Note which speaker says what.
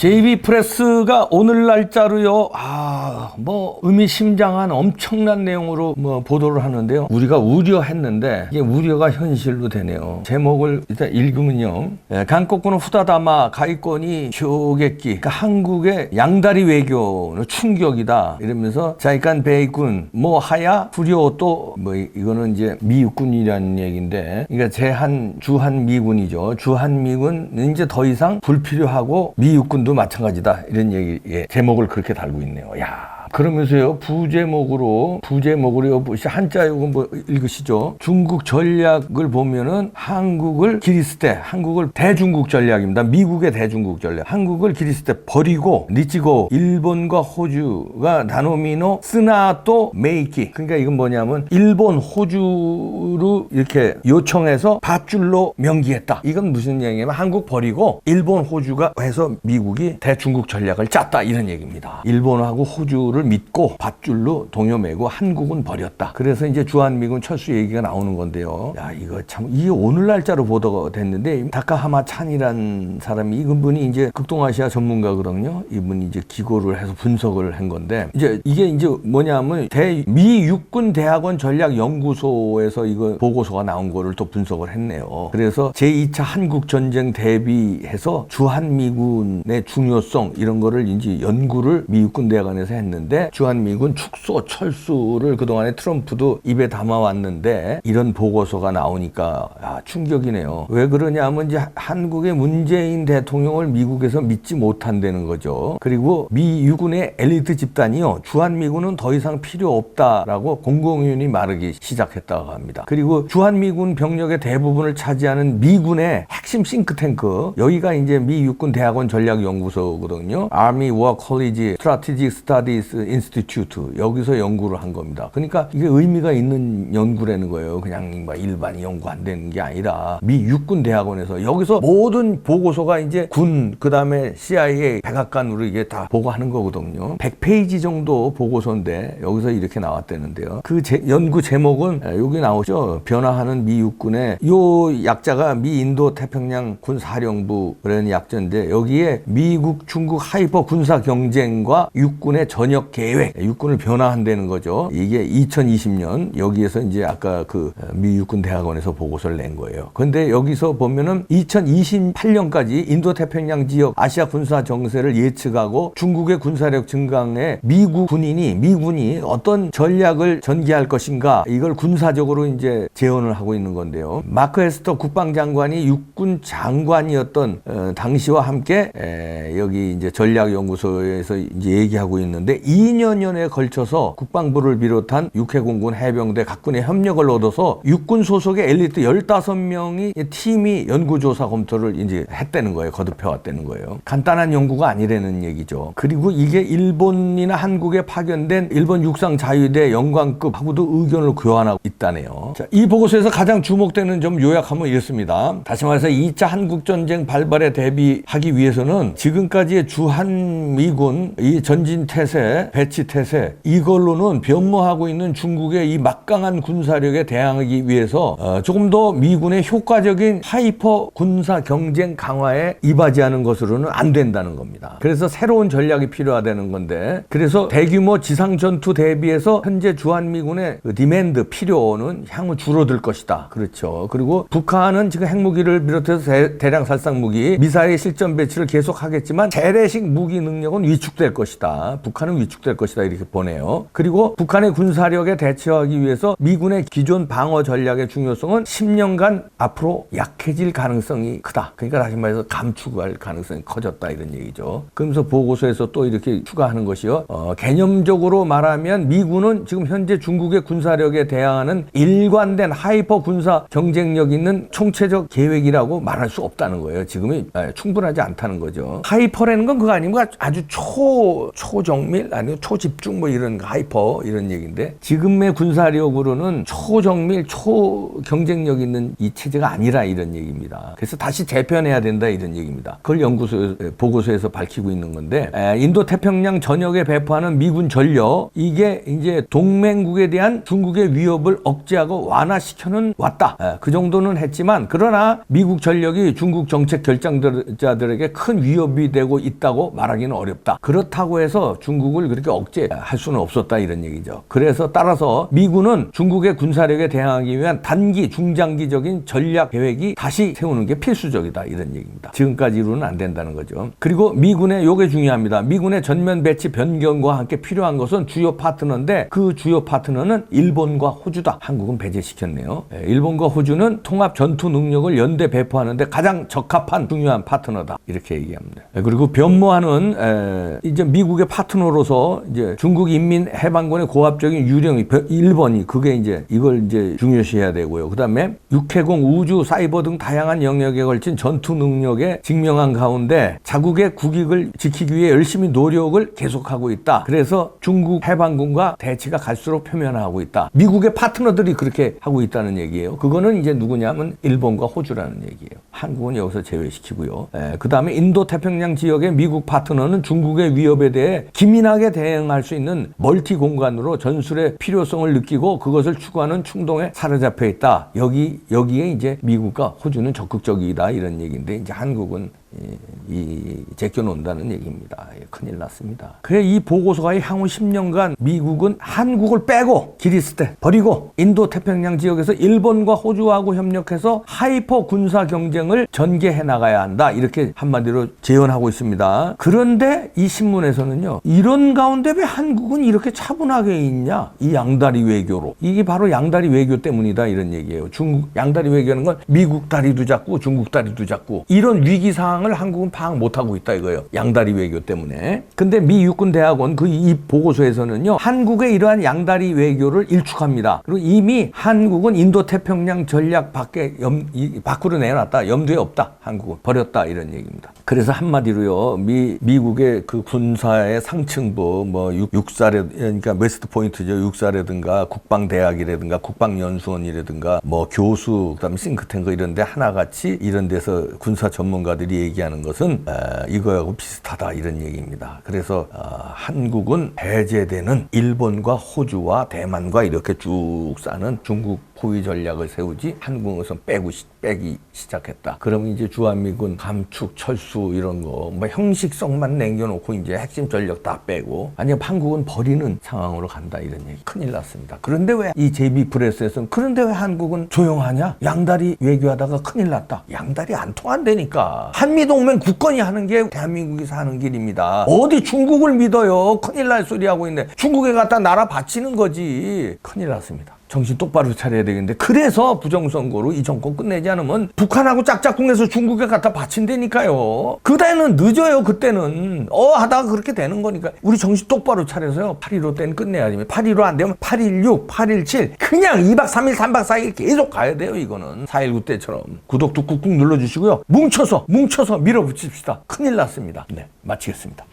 Speaker 1: JB 프레스가 오늘 날짜로요, 의미심장한 엄청난 내용으로 보도를 하는데요. 우리가 우려했는데 이게 우려가 현실로 되네요. 제목을 일단 읽으면요. 강국군은 후다다마 가이권이 쇼객기, 그러니까 한국의 양다리 외교는 충격이다. 이러면서 자이칸 베이군, 하야, 후리오또, 이거는 이제 미육군이라는 얘기인데, 그러니까 주한미군이죠. 주한미군은 이제 더 이상 불필요하고 미육군도 마찬가지다. 이런 얘기, 제목을 그렇게 달고 있네요. 그러면서요, 부제목으로 한자 이거 읽으시죠. 중국 전략을 보면은 한국을 대중국 전략입니다. 미국의 대중국 전략. 한국을 기리스 때 버리고 니치고 일본과 호주가 나노미노 스나또 메이키. 그러니까 이건 뭐냐면 일본, 호주로 이렇게 요청해서 밧줄로 명기했다. 이건 무슨 얘기냐면 한국 버리고 일본, 호주가 해서 미국이 대중국 전략을 짰다. 이런 얘기입니다. 일본하고 호주를 믿고 밧줄로 동요매고 한국은 버렸다. 그래서 이제 주한미군 철수 얘기가 나오는 건데요. 이거 참, 이게 오늘 날짜로 보도가 됐는데, 다카하마 찬이라는 사람이, 이분이 이제 극동아시아 전문가거든요. 이분이 이제 기고를 해서 분석을 한 건데, 이게 이제 뭐냐면, 미 육군 대학원 전략연구소에서 이거 보고서가 나온 거를 또 분석을 했네요. 그래서 제2차 한국전쟁 대비해서 주한미군의 중요성, 이런 거를 이제 연구를 미 육군 대학원에서 했는데, 주한미군 축소, 철수를 그동안에 트럼프도 입에 담아왔는데 이런 보고서가 나오니까 충격이네요. 왜 그러냐면 이제 한국의 문재인 대통령을 미국에서 믿지 못한다는 거죠. 그리고 미 육군의 엘리트 집단이요, 주한미군은 더 이상 필요 없다라고 공공연히 말하기 시작했다고 합니다. 그리고 주한미군 병력의 대부분을 차지하는 미군의 핵심 싱크탱크, 여기가 이제 미 육군 대학원 전략연구소거든요. Army War College Strategic Studies 인스티튜트, 여기서 연구를 한 겁니다. 그러니까 이게 의미가 있는 연구라는 거예요. 그냥 일반 연구 안 되는 게 아니라 미 육군 대학원에서, 여기서 모든 보고서가 이제 군, 그 다음에 CIA, 백악관으로 이게 다 보고하는 거거든요. 100페이지 정도 보고서인데 여기서 이렇게 나왔다는데요. 그 연구 제목은 여기 나오죠. 변화하는 미 육군의, 요 약자가 미 인도 태평양 군사령부라는 약자인데, 여기에 미국, 중국 하이퍼 군사 경쟁과 육군의 전역 계획, 육군을 변화한다는 거죠. 이게 2020년, 여기에서 이제 아까 그 미 육군 대학원에서 보고서를 낸 거예요. 근데 여기서 보면은 2028년까지 인도 태평양 지역 아시아 군사 정세를 예측하고 중국의 군사력 증강에 미군이 어떤 전략을 전개할 것인가, 이걸 군사적으로 이제 제언을 하고 있는 건데요. 마크 에스터 국방장관이 육군 장관이었던 당시와 함께 여기 이제 전략연구소에서 이제 얘기하고 있는데, 2년여에 걸쳐서 국방부를 비롯한 육해공군, 해병대 각군의 협력을 얻어서 육군 소속의 엘리트 15명이 팀이 연구조사 검토를 이제 했다는 거예요. 거듭해왔다는 거예요. 간단한 연구가 아니라는 얘기죠. 그리고 이게 일본이나 한국에 파견된 일본 육상 자위대 영관급하고도 의견을 교환하고 있다네요. 자, 이 보고서에서 가장 주목되는 점 요약하면 이렇습니다. 다시 말해서 2차 한국전쟁 발발에 대비하기 위해서는 지금까지의 주한미군 이 전진태세, 배치태세, 이걸로는 변모하고 있는 중국의 이 막강한 군사력에 대항하기 위해서 조금 더 미군의 효과적인 하이퍼 군사 경쟁 강화에 이바지하는 것으로는 안 된다는 겁니다. 그래서 새로운 전략이 필요하다는 건데, 그래서 대규모 지상 전투 대비해서 현재 주한미군의 디맨드, 필요는 향후 줄어들 것이다. 그렇죠. 그리고 북한은 지금 핵무기를 비롯해서 대량 살상무기, 미사일 실전 배치를 계속하겠지만 재래식 무기 능력은 위축될 것이다. 북한은 위축될 것이다. 이렇게 보네요. 그리고 북한의 군사력에 대처하기 위해서 미군의 기존 방어 전략의 중요성은 10년간 앞으로 약해질 가능성이 크다. 그러니까 다시 말해서 감축할 가능성이 커졌다. 이런 얘기죠. 그러면서 보고서에서 또 이렇게 추가하는 것이요. 개념적으로 말하면 미군은 지금 현재 중국의 군사력에 대항하는 일관된 하이퍼 군사 경쟁력 있는 총체적 계획이라고 말할 수 없다는 거예요. 지금이 충분하지 않다는 거죠. 하이퍼라는 건 그거 아니면 아주 초정밀, 아니고 초집중 뭐 이런 하이퍼 이런 얘기인데 지금의 군사력으로는 초정밀 초경쟁력 있는 이 체제가 아니라 이런 얘기입니다. 그래서 다시 재편해야 된다 이런 얘기입니다. 그걸 보고서에서 밝히고 있는 건데 인도 태평양 전역에 배포하는 미군 전력 이게 이제 동맹국에 대한 중국의 위협을 억제하고 완화시켜는 왔다. 그 정도는 했지만 그러나 미국 전력이 중국 정책 결정자들에게 큰 위협이 되고 있다고 말하기는 어렵다. 그렇다고 해서 중국을 그렇게 억제할 수는 없었다 이런 얘기죠. 그래서 따라서 미군은 중국의 군사력에 대항하기 위한 단기 중장기적인 전략 계획이 다시 세우는 게 필수적이다 이런 얘기입니다. 지금까지로는 안 된다는 거죠. 그리고 미군의 요게 중요합니다. 미군의 전면 배치 변경과 함께 필요한 것은 주요 파트너인데 그 주요 파트너는 일본과 호주다. 한국은 배제시켰네요. 일본과 호주는 통합 전투 능력을 연대 배포하는데 가장 적합한 중요한 파트너다. 이렇게 얘기합니다. 그리고 변모하는 이제 미국의 파트너로서 이제 중국 인민해방군의 고압적인 유령이 일본이 그게 이제 이걸 이제 중요시해야 되고요. 그다음에 육해공, 우주, 사이버 등 다양한 영역에 걸친 전투 능력에 증명한 가운데 자국의 국익을 지키기 위해 열심히 노력을 계속하고 있다. 그래서 중국 해방군과 대치가 갈수록 표면화하고 있다. 미국의 파트너들이 그렇게 하고 있다는 얘기예요. 그거는 이제 누구냐면 일본과 호주라는 얘기예요. 한국은 여기서 제외시키고요. 그다음에 인도 태평양 지역의 미국 파트너는 중국의 위협에 대해 기민하게 대응할 수 있는 멀티 공간으로 전술의 필요성을 느끼고 그것을 추구하는 충동에 사로잡혀 있다. 여기에 이제 미국과 호주는 적극적이다 이런 얘기인데 이제 한국은 제껴놓는다는 얘기입니다. 큰일 났습니다. 그래 이 보고서가 향후 10년간 미국은 한국을 빼고 기리스때 버리고 인도 태평양 지역에서 일본과 호주하고 협력해서 하이퍼 군사 경쟁을 전개해 나가야 한다. 이렇게 한마디로 제언하고 있습니다. 그런데 이 신문에서는요. 이런 가운데 왜 한국은 이렇게 차분하게 있냐? 이 양다리 외교로. 이게 바로 양다리 외교 때문이다 이런 얘기예요. 양다리 외교는 건 미국 다리도 잡고 중국 다리도 잡고 이런 위기 상황 을 한국은 파악 못하고 있다 이거예요. 양다리 외교 때문에. 근데 미 육군대학원 이 보고서에서는요. 한국의 이러한 양다리 외교를 일축합니다. 그리고 이미 한국은 인도태평양 전략 밖으로 내놨다. 염두에 없다. 한국은 버렸다 이런 얘기입니다. 그래서 한마디로요. 미국의 그 군사의 상층부 그러니까 웨스트 포인트죠. 육사라든가 국방대학이라든가 국방연수원이라든가 교수 그다음에 싱크탱크 이런 데 하나같이 이런 데서 군사 전문가들이 얘기하는 것은 이거하고 비슷하다 이런 얘기입니다. 그래서 한국은 배제되는 일본과 호주와 대만과 이렇게 쭉 싸는 중국 포위 전략을 세우지 한국에서 빼기 시작했다. 그러면 이제 주한미군 감축, 철수 이런 거 형식성만 남겨놓고 이제 핵심 전력 다 빼고 아니면 한국은 버리는 상황으로 간다 이런 얘기. 큰일 났습니다. 그런데 왜 이 JB 프레스에서는 그런데 왜 한국은 조용하냐? 양다리 외교하다가 큰일 났다. 양다리 안 통한다니까. 한미동맹 굳건히 하는 게 대한민국에서 하는 길입니다. 어디 중국을 믿어요? 큰일 날 소리 하고 있는데 중국에 갖다 나라 바치는 거지. 큰일 났습니다. 정신 똑바로 차려야 되겠는데 그래서 부정선거로 이 정권 끝내지 않으면 북한하고 짝짝꿍해서 중국에 갖다 바친다니까요. 그때는 늦어요. 그때는 하다가 그렇게 되는 거니까 우리 정신 똑바로 차려서요. 8.15 때는 끝내야 됩니다. 8.15 안 되면 8.16, 8.17 그냥 2박 3일, 3박 4일 계속 가야 돼요. 이거는 4.19 때처럼. 구독도 꾹꾹 눌러주시고요. 뭉쳐서 밀어붙입시다. 큰일 났습니다. 네, 마치겠습니다.